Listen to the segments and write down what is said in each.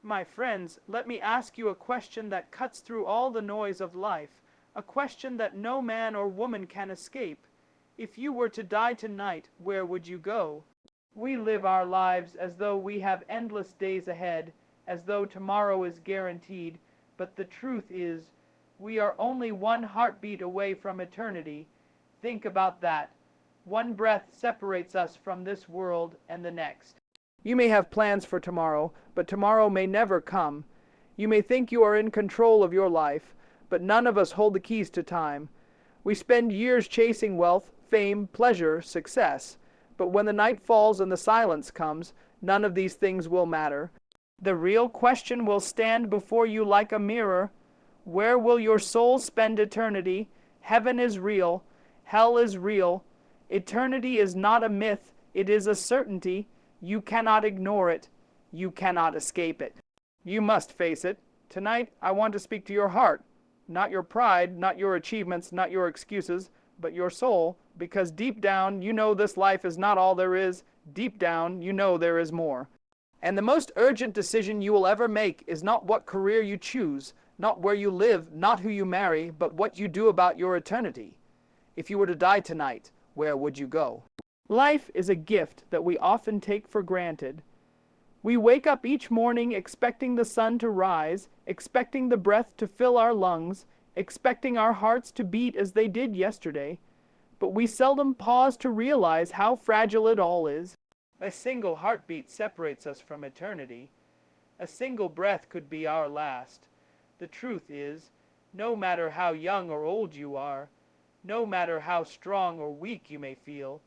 My friends, let me ask you a question that cuts through all the noise of life, a question that no man or woman can escape. If you were to die tonight, where would you go? We live our lives as though we have endless days ahead, as though tomorrow is guaranteed, but the truth is, we are only one heartbeat away from eternity. Think about that. One breath separates us from this world and the next. You may have plans for tomorrow, but tomorrow may never come. You may think you are in control of your life, but none of us hold the keys to time. We spend years chasing wealth, fame, pleasure, success, but when the night falls and the silence comes, none of these things will matter. The real question will stand before you like a mirror. Where will your soul spend eternity? Heaven is real. Hell is real. Eternity is not a myth. It is a certainty. You cannot ignore it. You cannot escape it. You must face it. Tonight, I want to speak to your heart. Not your pride, not your achievements, not your excuses, but your soul, because deep down, you know this life is not all there is. Deep down, you know there is more. And the most urgent decision you will ever make is not what career you choose, not where you live, not who you marry, but what you do about your eternity. If you were to die tonight, where would you go? Life is a gift that we often take for granted. We wake up each morning expecting the sun to rise, expecting the breath to fill our lungs, expecting our hearts to beat as they did yesterday, but we seldom pause to realize how fragile it all is. A single heartbeat separates us from eternity. A single breath could be our last. The truth is, no matter how young or old you are, no matter how strong or weak you may feel,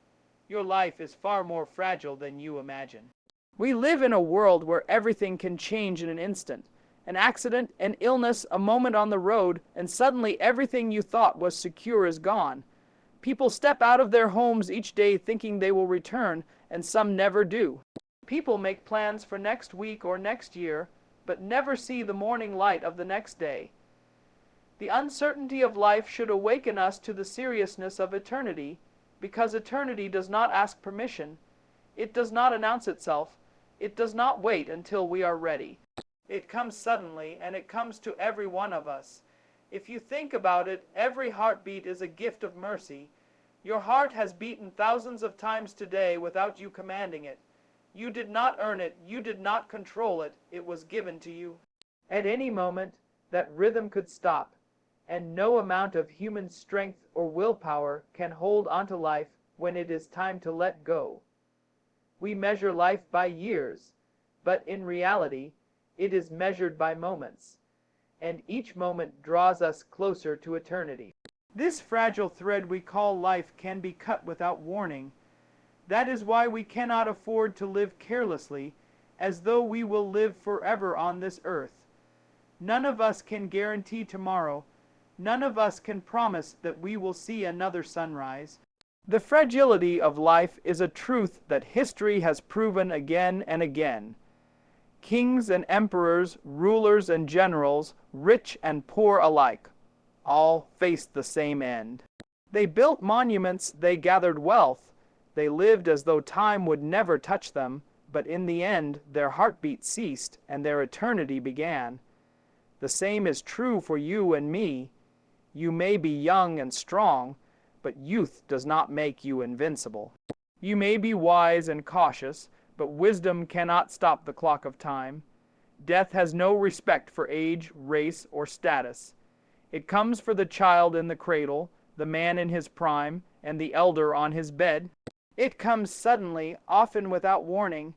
your life is far more fragile than you imagine. We live in a world where everything can change in an instant. An accident, an illness, a moment on the road, and suddenly everything you thought was secure is gone. People step out of their homes each day thinking they will return, and some never do. People make plans for next week or next year, but never see the morning light of the next day. The uncertainty of life should awaken us to the seriousness of eternity, because eternity does not ask permission. It does not announce itself. It does not wait until we are ready. It comes suddenly, and it comes to every one of us. If you think about it, every heartbeat is a gift of mercy. Your heart has beaten thousands of times today without you commanding it. You did not earn it. You did not control it. It was given to you. At any moment, that rhythm could stop, and no amount of human strength or willpower can hold onto life when it is time to let go. We measure life by years, but in reality, it is measured by moments, and each moment draws us closer to eternity. This fragile thread we call life can be cut without warning. That is why we cannot afford to live carelessly, as though we will live forever on this earth. None of us can guarantee tomorrow. None of us can promise that we will see another sunrise. The fragility of life is a truth that history has proven again and again. Kings and emperors, rulers and generals, rich and poor alike, all faced the same end. They built monuments, they gathered wealth, they lived as though time would never touch them, but in the end their heartbeat ceased and their eternity began. The same is true for you and me. You may be young and strong, but youth does not make you invincible. You may be wise and cautious, but wisdom cannot stop the clock of time. Death has no respect for age, race, or status. It comes for the child in the cradle, the man in his prime, and the elder on his bed. It comes suddenly, often without warning,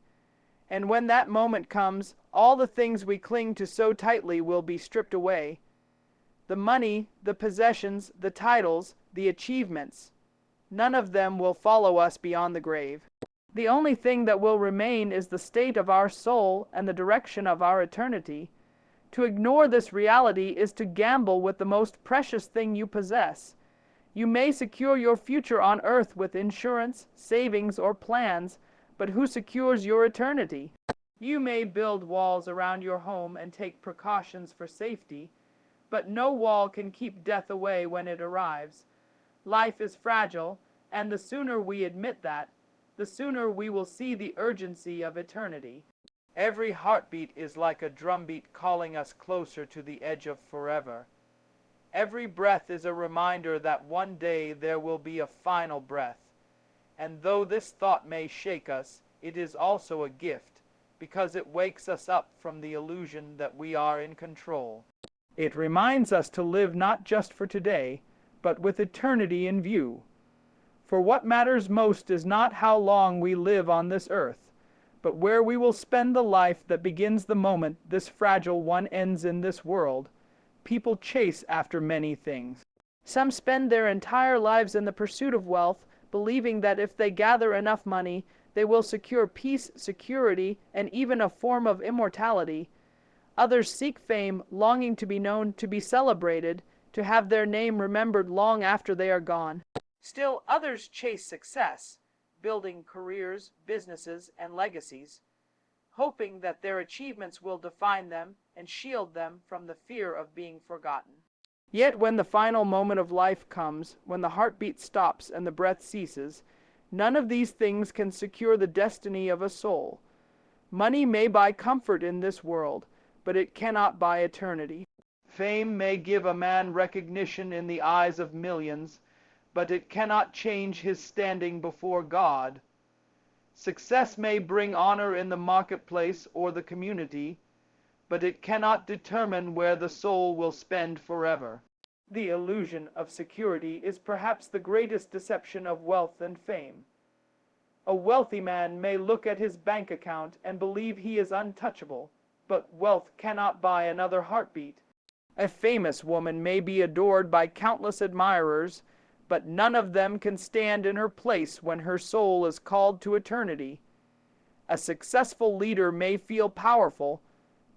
and when that moment comes, all the things we cling to so tightly will be stripped away. The money, the possessions, the titles, the achievements, none of them will follow us beyond the grave. The only thing that will remain is the state of our soul and the direction of our eternity. To ignore this reality is to gamble with the most precious thing you possess. You may secure your future on earth with insurance, savings, or plans, but who secures your eternity? You may build walls around your home and take precautions for safety, but no wall can keep death away when it arrives. Life is fragile, and the sooner we admit that, the sooner we will see the urgency of eternity. Every heartbeat is like a drumbeat calling us closer to the edge of forever. Every breath is a reminder that one day there will be a final breath. And though this thought may shake us, it is also a gift, because it wakes us up from the illusion that we are in control. It reminds us to live not just for today, but with eternity in view. For what matters most is not how long we live on this earth, but where we will spend the life that begins the moment this fragile one ends in this world. People chase after many things. Some spend their entire lives in the pursuit of wealth, believing that if they gather enough money, they will secure peace, security, and even a form of immortality. Others seek fame, longing to be known, to be celebrated, to have their name remembered long after they are gone. Still others chase success, building careers, businesses, and legacies, hoping that their achievements will define them and shield them from the fear of being forgotten. Yet when the final moment of life comes, when the heartbeat stops and the breath ceases, none of these things can secure the destiny of a soul. Money may buy comfort in this world, but it cannot buy eternity. Fame may give a man recognition in the eyes of millions, but it cannot change his standing before God. Success may bring honor in the marketplace or the community, but it cannot determine where the soul will spend forever. The illusion of security is perhaps the greatest deception of wealth and fame. A wealthy man may look at his bank account and believe he is untouchable, but wealth cannot buy another heartbeat. A famous woman may be adored by countless admirers, but none of them can stand in her place when her soul is called to eternity. A successful leader may feel powerful,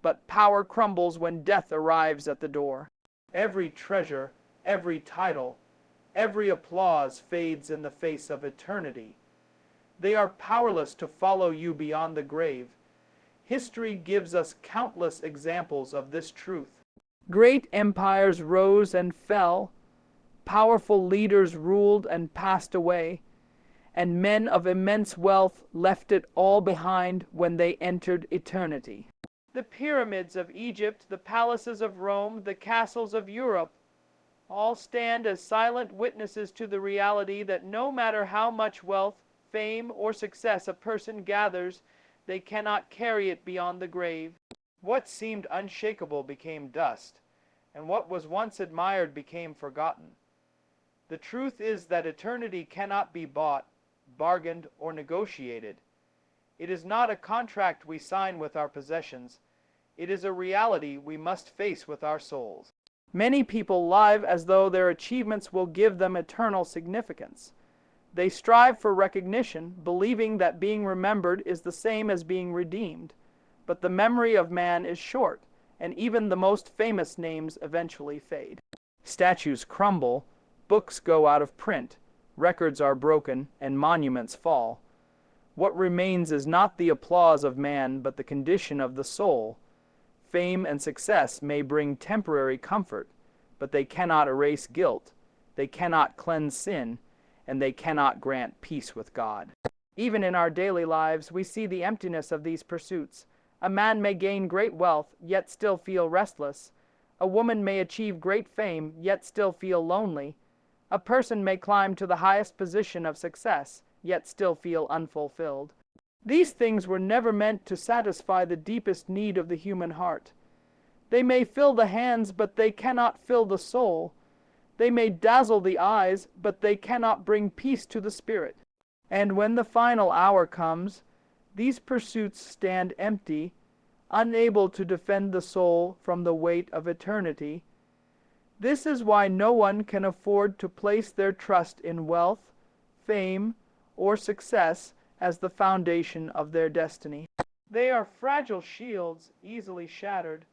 but power crumbles when death arrives at the door. Every treasure, every title, every applause fades in the face of eternity. They are powerless to follow you beyond the grave. History gives us countless examples of this truth. Great empires rose and fell, powerful leaders ruled and passed away, and men of immense wealth left it all behind when they entered eternity. The pyramids of Egypt, the palaces of Rome, the castles of Europe, all stand as silent witnesses to the reality that no matter how much wealth, fame, or success a person gathers, they cannot carry it beyond the grave. What seemed unshakable became dust, and what was once admired became forgotten. The truth is that eternity cannot be bought, bargained, or negotiated. It is not a contract we sign with our possessions. It is a reality we must face with our souls. Many people live as though their achievements will give them eternal significance. They strive for recognition, believing that being remembered is the same as being redeemed. But the memory of man is short, and even the most famous names eventually fade. Statues crumble, books go out of print, records are broken, and monuments fall. What remains is not the applause of man, but the condition of the soul. Fame and success may bring temporary comfort, but they cannot erase guilt, they cannot cleanse sin, and they cannot grant peace with God. Even in our daily lives, we see the emptiness of these pursuits. A man may gain great wealth, yet still feel restless. A woman may achieve great fame, yet still feel lonely. A person may climb to the highest position of success, yet still feel unfulfilled. These things were never meant to satisfy the deepest need of the human heart. They may fill the hands, but they cannot fill the soul. They may dazzle the eyes, but they cannot bring peace to the spirit. And when the final hour comes, these pursuits stand empty, unable to defend the soul from the weight of eternity. This is why no one can afford to place their trust in wealth, fame, or success as the foundation of their destiny. They are fragile shields, easily shattered.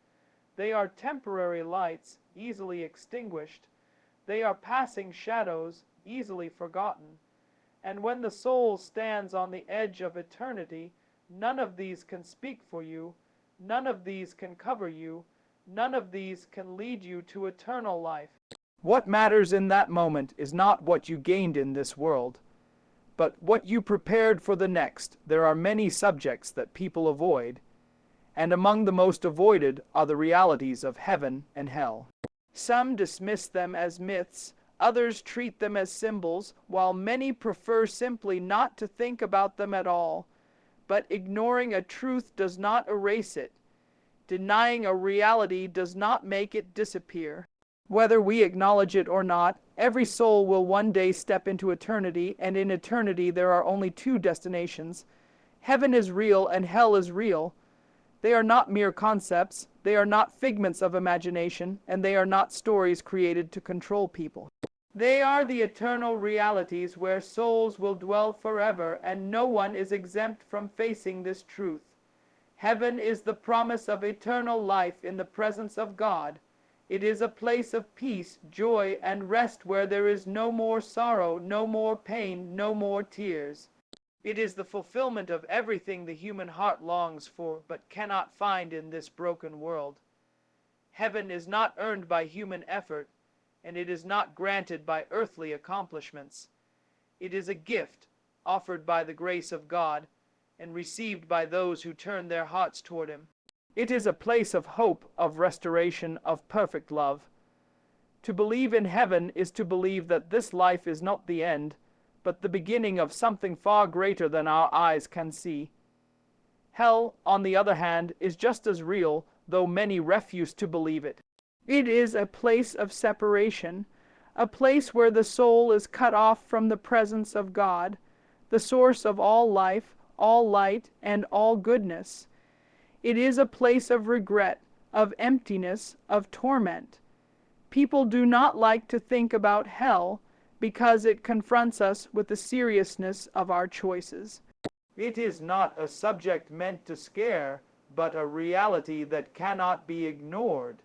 They are temporary lights, easily extinguished. They are passing shadows, easily forgotten. And when the soul stands on the edge of eternity, none of these can speak for you, none of these can cover you, none of these can lead you to eternal life. What matters in that moment is not what you gained in this world, but what you prepared for the next. There are many subjects that people avoid. and among the most avoided are the realities of heaven and hell. Some dismiss them as myths, others treat them as symbols, while many prefer simply not to think about them at all. But ignoring a truth does not erase it. Denying a reality does not make it disappear. Whether we acknowledge it or not, every soul will one day step into eternity, and in eternity there are only two destinations. Heaven is real and hell is real. They are not mere concepts, they are not figments of imagination, and they are not stories created to control people. They are the eternal realities where souls will dwell forever, and no one is exempt from facing this truth. Heaven is the promise of eternal life in the presence of God. It is a place of peace, joy, and rest where there is no more sorrow, no more pain, no more tears. It is the fulfillment of everything the human heart longs for but cannot find in this broken world. Heaven is not earned by human effort, and it is not granted by earthly accomplishments. It is a gift offered by the grace of God and received by those who turn their hearts toward Him. It is a place of hope, of restoration, of perfect love. To believe in heaven is to believe that this life is not the end, but the beginning of something far greater than our eyes can see. Hell, on the other hand, is just as real, though many refuse to believe it. It is a place of separation, a place where the soul is cut off from the presence of God, the source of all life, all light, and all goodness. It is a place of regret, of emptiness, of torment. People do not like to think about hell because it confronts us with the seriousness of our choices. It is not a subject meant to scare, but a reality that cannot be ignored.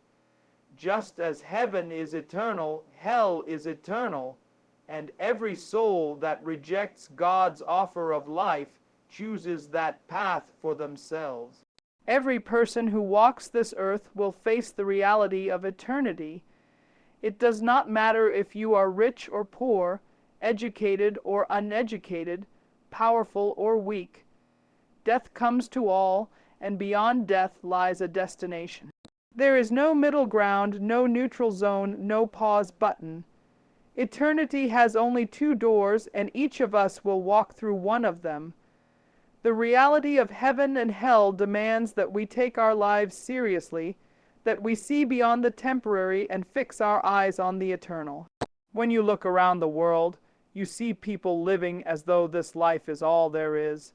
Just as heaven is eternal, hell is eternal, and every soul that rejects God's offer of life chooses that path for themselves. Every person who walks this earth will face the reality of eternity. It does not matter if you are rich or poor, educated or uneducated, powerful or weak. Death comes to all, and beyond death lies a destination. There is no middle ground, no neutral zone, no pause button. Eternity has only two doors, and each of us will walk through one of them. The reality of heaven and hell demands that we take our lives seriously, that we see beyond the temporary and fix our eyes on the eternal. When you look around the world, you see people living as though this life is all there is.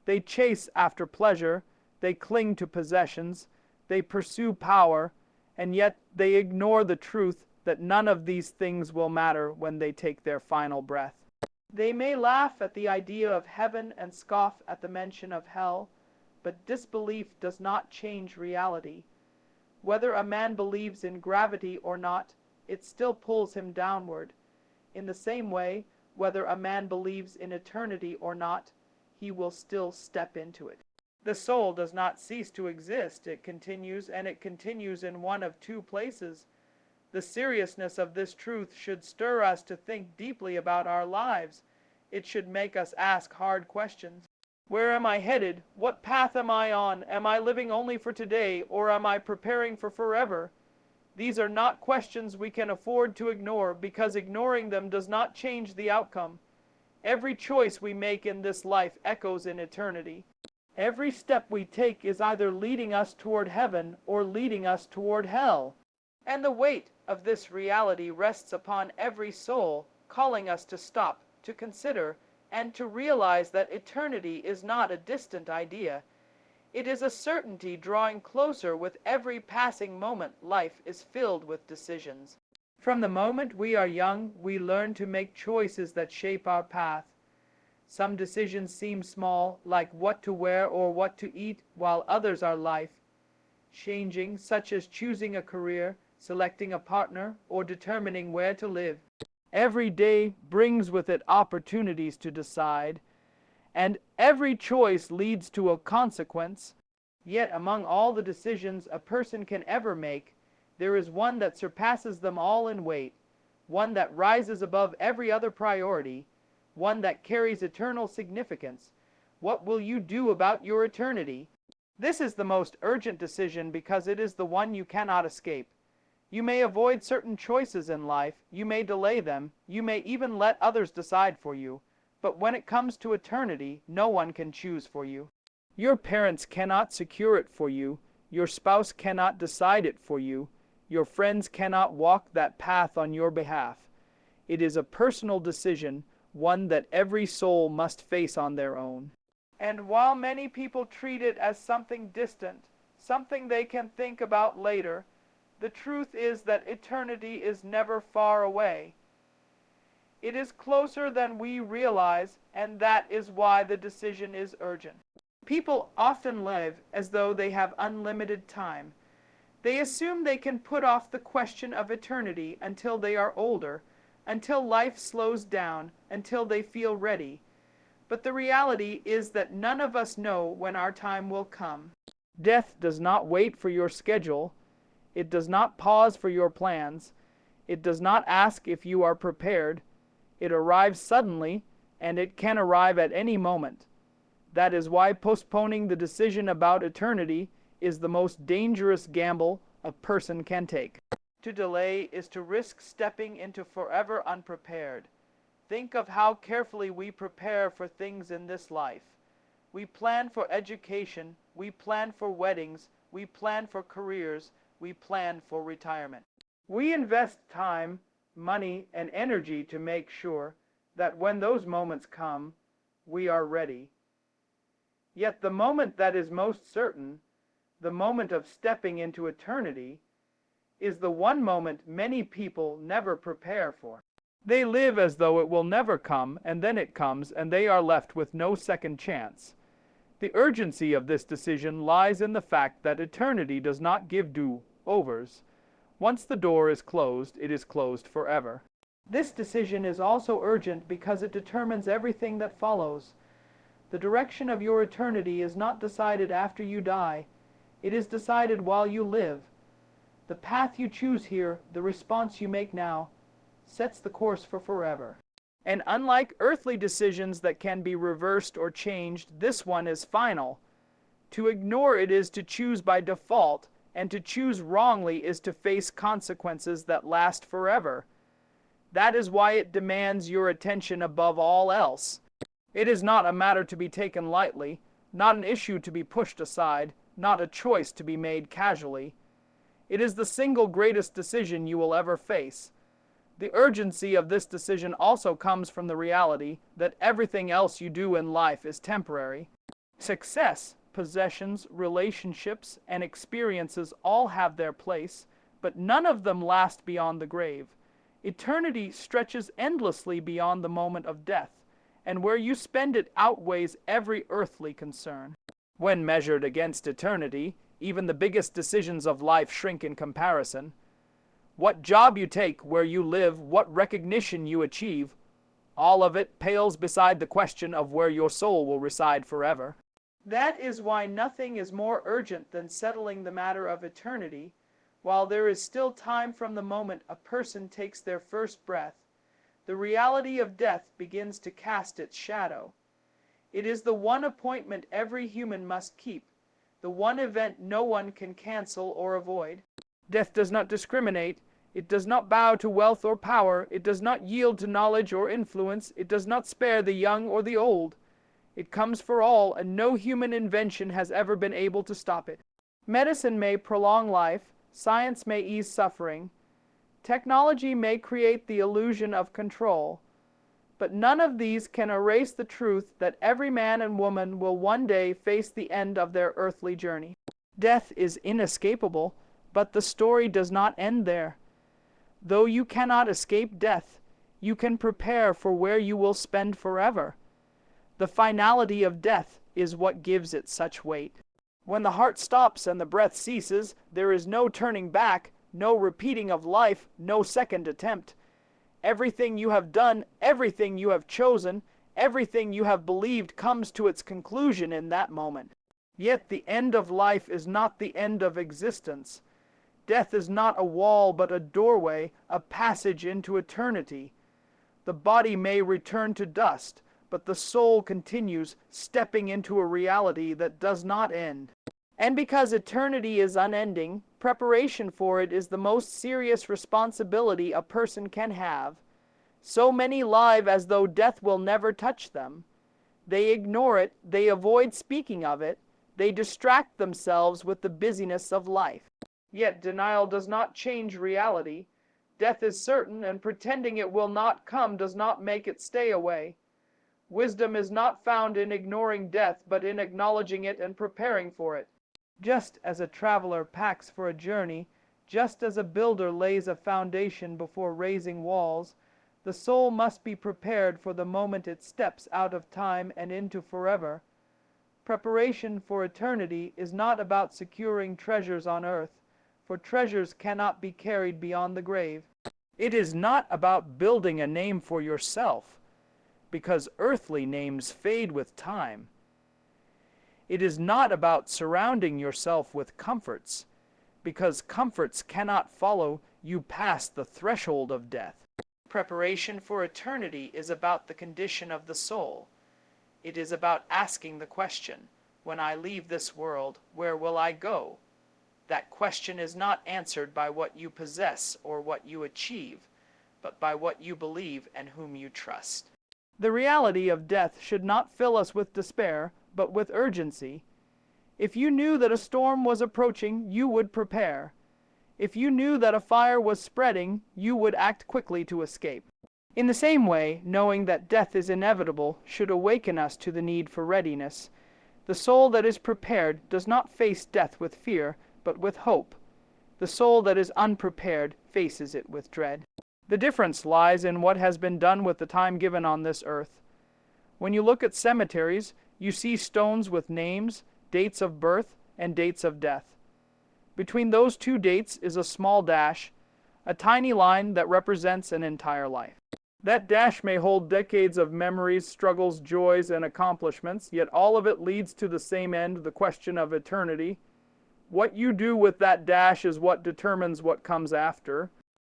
They chase after pleasure, they cling to possessions, they pursue power, and yet they ignore the truth that none of these things will matter when they take their final breath. They may laugh at the idea of heaven and scoff at the mention of hell, but disbelief does not change reality. Whether a man believes in gravity or not, it still pulls him downward. In the same way, whether a man believes in eternity or not, he will still step into it. The soul does not cease to exist. It continues, and it continues in one of two places. The seriousness of this truth should stir us to think deeply about our lives. It should make us ask hard questions. Where am I headed? What path am I on? Am I living only for today, or am I preparing for forever? These are not questions we can afford to ignore, because ignoring them does not change the outcome. Every choice we make in this life echoes in eternity. Every step we take is either leading us toward heaven or leading us toward hell. And the weight of this reality rests upon every soul, calling us to stop, to consider, and to realize that eternity is not a distant idea. It is a certainty drawing closer with every passing moment. Life is filled with decisions. From the moment we are young, we learn to make choices that shape our path. Some decisions seem small, like what to wear or what to eat, while others are life-changing, such as choosing a career, selecting a partner, or determining where to live. Every day brings with it opportunities to decide, and every choice leads to a consequence. Yet among all the decisions a person can ever make, there is one that surpasses them all in weight, one that rises above every other priority, one that carries eternal significance. What will you do about your eternity? This is the most urgent decision because it is the one you cannot escape. You may avoid certain choices in life, you may delay them, you may even let others decide for you, but when it comes to eternity, no one can choose for you. Your parents cannot secure it for you, your spouse cannot decide it for you, your friends cannot walk that path on your behalf. It is a personal decision, one that every soul must face on their own. And while many people treat it as something distant, something they can think about later, the truth is that eternity is never far away. It is closer than we realize, and that is why the decision is urgent. People often live as though they have unlimited time. They assume they can put off the question of eternity until they are older, until life slows down, until they feel ready. But the reality is that none of us know when our time will come. Death does not wait for your schedule. It does not pause for your plans. It does not ask if you are prepared. It arrives suddenly, and it can arrive at any moment. That is why postponing the decision about eternity is the most dangerous gamble a person can take. To delay is to risk stepping into forever unprepared. Think of how carefully we prepare for things in this life. We plan for education, we plan for weddings, we plan for careers, we plan for retirement. We invest time, money, and energy to make sure that when those moments come, we are ready. Yet the moment that is most certain, the moment of stepping into eternity, is the one moment many people never prepare for. They live as though it will never come, and then it comes, and they are left with no second chance. The urgency of this decision lies in the fact that eternity does not give do-overs. Once the door is closed, it is closed forever. This decision is also urgent because it determines everything that follows. The direction of your eternity is not decided after you die. It is decided while you live. The path you choose here, the response you make now, sets the course for forever. And unlike earthly decisions that can be reversed or changed, this one is final. To ignore it is to choose by default, and to choose wrongly is to face consequences that last forever. That is why it demands your attention above all else. It is not a matter to be taken lightly, not an issue to be pushed aside, not a choice to be made casually. It is the single greatest decision you will ever face. The urgency of this decision also comes from the reality that everything else you do in life is temporary. Success, possessions, relationships, and experiences all have their place, but none of them last beyond the grave. Eternity stretches endlessly beyond the moment of death, and where you spend it outweighs every earthly concern. When measured against eternity, even the biggest decisions of life shrink in comparison. What job you take, where you live, what recognition you achieve, all of it pales beside the question of where your soul will reside forever. That is why nothing is more urgent than settling the matter of eternity, while there is still time from the moment a person takes their first breath. The reality of death begins to cast its shadow. It is the one appointment every human must keep, the one event no one can cancel or avoid. Death does not discriminate. It does not bow to wealth or power. It does not yield to knowledge or influence. It does not spare the young or the old. It comes for all, and no human invention has ever been able to stop it. Medicine may prolong life. Science may ease suffering. Technology may create the illusion of control. But none of these can erase the truth that every man and woman will one day face the end of their earthly journey. Death is inescapable, but the story does not end there. Though you cannot escape death, you can prepare for where you will spend forever. The finality of death is what gives it such weight. When the heart stops and the breath ceases, there is no turning back, no repeating of life, no second attempt. Everything you have done, everything you have chosen, everything you have believed comes to its conclusion in that moment. Yet the end of life is not the end of existence. Death is not a wall but a doorway, a passage into eternity. The body may return to dust, but the soul continues, stepping into a reality that does not end. And because eternity is unending, preparation for it is the most serious responsibility a person can have. So many live as though death will never touch them. They ignore it, they avoid speaking of it, they distract themselves with the busyness of life. Yet denial does not change reality. Death is certain, and pretending it will not come does not make it stay away. Wisdom is not found in ignoring death, but in acknowledging it and preparing for it. Just as a traveler packs for a journey, just as a builder lays a foundation before raising walls, the soul must be prepared for the moment it steps out of time and into forever. Preparation for eternity is not about securing treasures on earth, for treasures cannot be carried beyond the grave. It is not about building a name for yourself, because earthly names fade with time. It is not about surrounding yourself with comforts, because comforts cannot follow you past the threshold of death. Preparation for eternity is about the condition of the soul. It is about asking the question, when I leave this world, where will I go? That question is not answered by what you possess or what you achieve, but by what you believe and whom you trust. The reality of death should not fill us with despair, but with urgency. If you knew that a storm was approaching, you would prepare. If you knew that a fire was spreading, you would act quickly to escape. In the same way, knowing that death is inevitable should awaken us to the need for readiness. The soul that is prepared does not face death with fear, but with hope. The soul that is unprepared faces it with dread. The difference lies in what has been done with the time given on this earth. When you look at cemeteries, you see stones with names, dates of birth, and dates of death. Between those two dates is a small dash, a tiny line that represents an entire life. That dash may hold decades of memories, struggles, joys, and accomplishments, yet all of it leads to the same end, the question of eternity. What you do with that dash is what determines what comes after.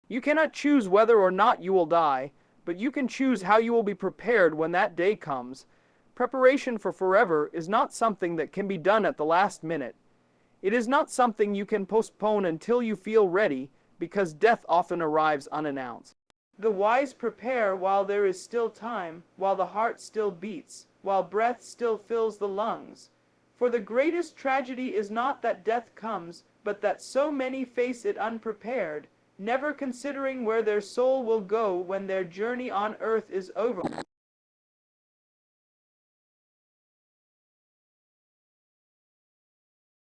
You cannot choose whether or not you will die, but you can choose how you will be prepared when that day comes. Preparation for forever is not something that can be done at the last minute. It is not something you can postpone until you feel ready, because death often arrives unannounced. The wise prepare while there is still time, while the heart still beats, while breath still fills the lungs. For the greatest tragedy is not that death comes, but that so many face it unprepared, never considering where their soul will go when their journey on earth is over.